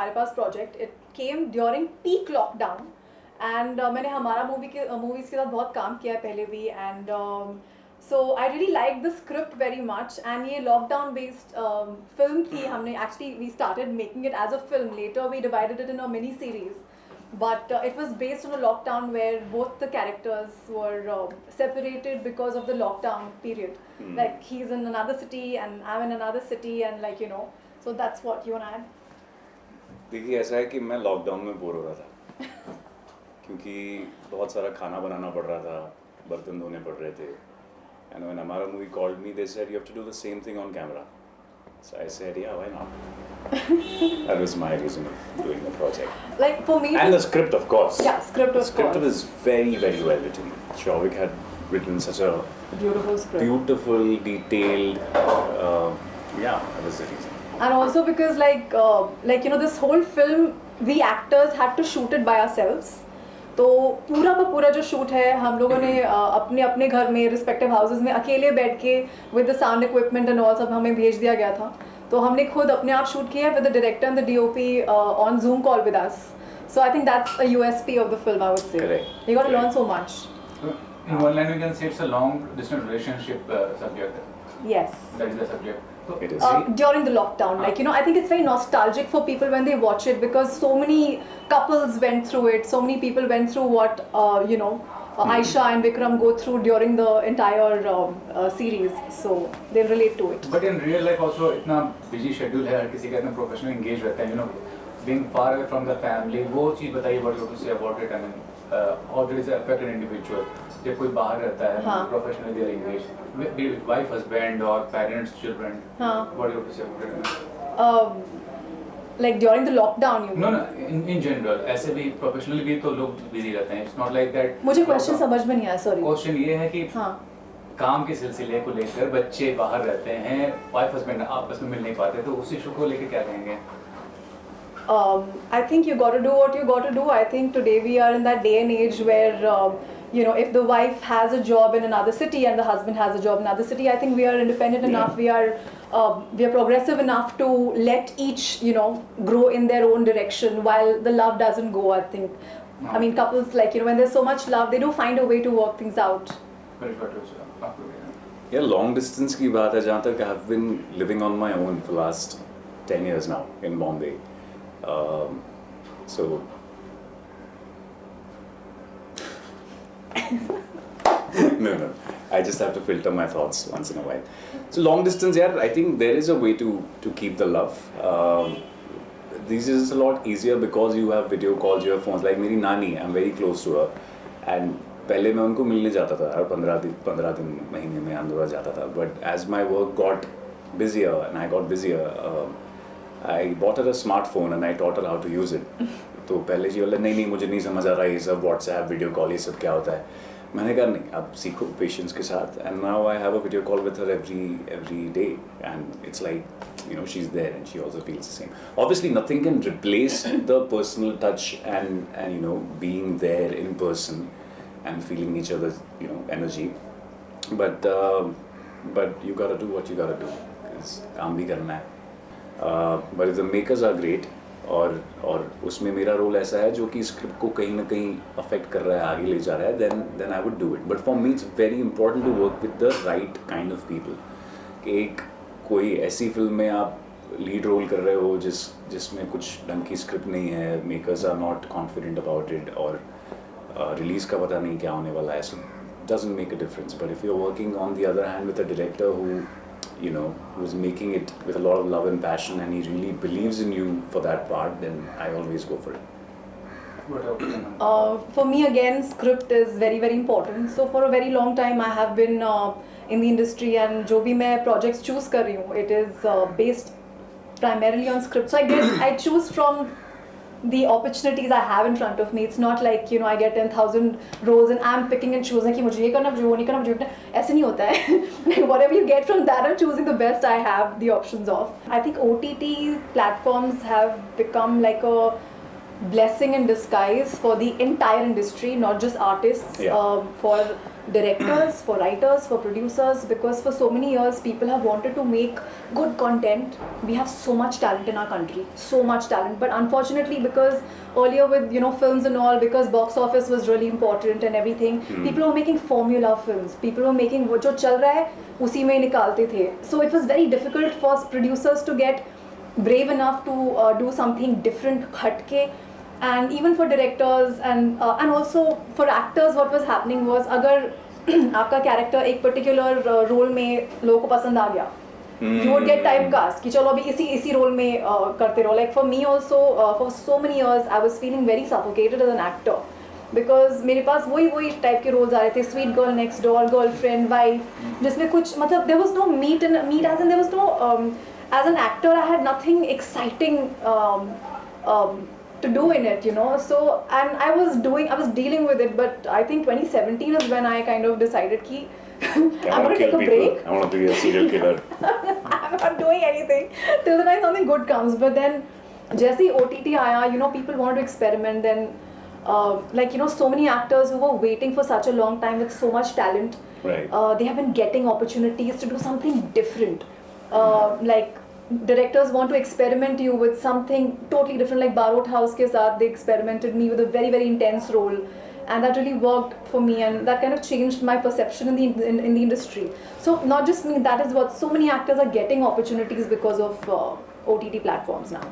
हमारे पास project. It came during peak lockdown, and मैंने हमारा movies के साथ बहुत काम किया है पहले भी, and so I really liked the script very much. And ये lockdown based film थी. हमने actually we started making it as a film. Later we divided it in a mini series. But it was based on a lockdown where both the characters were separated because of the lockdown period. Like he's in another city and I'm in another city, and like so that's what you want to add. देखिए ऐसा है कि मैं lockdown में bore हो रहा था क्योंकि बहुत सारा खाना बनाना पड़ रहा था, बर्तन धोने पड़ रहे थे. And when Amara movie called me, they said you have to do the same thing on camera. So I said, yeah, why not? That was my reason of doing the project. Like for me, and the script, of course. Yeah, script of script course. was very, very well written. Shavik had written such a beautiful script. Beautiful, detailed. Yeah, that was the reason. And also because like this whole film, we actors had to shoot it by ourselves. तो पूरा का पूरा जो shoot है हम लोगों ने अपने अपने घर में रिस्पेक्टिव हाउसेस में अकेले बैठ के with the sound equipment and all सब हमें भेज दिया गया था. तो हमने खुद अपने आप शूट किया with the director and the DOP on zoom call with us. So I think that's a USP of the film, I would say. Correct. You got to learn so much. In one line we can say it's a long distance relationship subject. Yes. That is the subject. It is. During the lockdown, like I think it's very nostalgic for people when they watch it, because so many couples went through it, so many people went through what Aisha and Vikram go through during the entire series, so they relate to it. But in real life also इतना busy schedule है, हर किसी का इतना professional engaged रहता है, being far away from the family. वो चीज़ बताइए what you have to say about it. I mean, how does it affect an individual? जब कोई बाहर रहता है, professionally they are engaged, be it wife, husband or parents, children. What do you have to say about it? Like during the lockdown, you No, in general, ऐसे भी professionally भी तो लोग busy रहते हैं. It's not like that. मुझे question समझ में नहीं आया, sorry. Question ये है कि काम के सिलसिले को लेकर बच्चे बाहर रहते हैं, वाइफ हस्बैंड आपस में मिल नहीं पाते, तो उस इशू को लेकर क्या कहेंगे? I think you got to do what you got to do. I think today we are in that day and age where if the wife has a job in another city and the husband has a job in another city, I think we are independent enough. We are progressive enough to let each grow in their own direction while the love doesn't go. I think. I mean, couples like when there's so much love, they do find a way to work things out. Yeah, long distance की बात है जहाँ तक I have been living on my own for the last 10 years now in Bombay. So no, I just have to filter my thoughts once in a while. So long distance, yeah, I think there is a way to keep the love. These is a lot easier because you have video calls, you have phones. Like मेरी नानी, I'm very close to her, and पहले मैं उनको मिलने जाता था हर 15 दिन महीने में अंदर जाता था. But as my work got busier and I got busier, I bought her a smartphone and I taught her how to use it. तो पहले जी बोला नहीं मुझे नहीं समझ आ रहा ये सब व्हाट्सएप वीडियो कॉल ये सब क्या होता है. मैंने कहा नहीं आप सीखो पेशेंस के साथ. And now I have a video call with her every day and it's like she is there and she also feels the same. Obviously nothing can replace the personal touch and being there in person and feeling each other's energy, but you gotta do what you gotta do because काम भी करना है. But if the makers are great और उसमें मेरा role ऐसा है जो कि स्क्रिप्ट को कहीं ना कहीं अफेक्ट कर रहा है, आगे ले जा रहा है, then I would do it. But for me it's very important to work with the right kind of people. कि एक कोई ऐसी फिल्म में आप लीड रोल कर रहे हो जिसमें कुछ ढंग की स्क्रिप्ट नहीं है, makers are not confident about it और रिलीज का पता नहीं क्या होने वाला है, so doesn't make a difference. But if you're working on the other hand with a director who's making it with a lot of love and passion and he really believes in you for that part, then I always go for it. For me again, script is very very important. So for a very long time I have been in the industry, and जो भी मैं projects choose कर रही हूँ, it is based primarily on script. So I choose from the opportunities I have in front of me. It's not like I get 10,000 roles and I'm picking and choosing कि मुझे ये करना, मुझे वो नहीं करना, मुझे ऐसे नहीं होता है. Whatever you get from that, I'm choosing the best I have the options of. I think OTT platforms have become like a blessing in disguise for the entire industry, not just artists. Yeah. For directors, for writers, for producers, because for so many years people have wanted to make good content. We have so much talent in our country, so much talent, but unfortunately, because earlier with films and all, because box office was really important and everything, people were making formula films, people were making wo jo chal raha hai usi mein nikalte the. So it was very difficult for producers to get brave enough to do something different, hatke. And even for directors and also for actors, what was happening was, अगर आपका character एक particular role में लोगों को पसंद आ गया, you would get typecast कि चलो अभी इसी role में करते रहो. Like for me also, for so many years I was feeling very suffocated as an actor, because मेरे पास वही type के roles आ रहे थे, sweet girl next door, girlfriend, wife, जिसमें कुछ मतलब there was no meat as in there was no as an actor I had nothing exciting to do in it, so, and I was dealing with it, but I think 2017 is when I kind of decided ki I'm going to take a break. I want to be a serial killer. I'm not doing anything till the time something good comes. But then जैसे ही OTT आया, people wanted to experiment. Then so many actors who were waiting for such a long time with so much talent, Right. They have been getting opportunities to do something different. Like directors want to experiment you with something totally different, like Barot House ke saath they experimented me with a very, very intense role, and that really worked for me, and that kind of changed my perception in the industry. So not just me, that is what so many actors are getting opportunities because of OTT platforms now.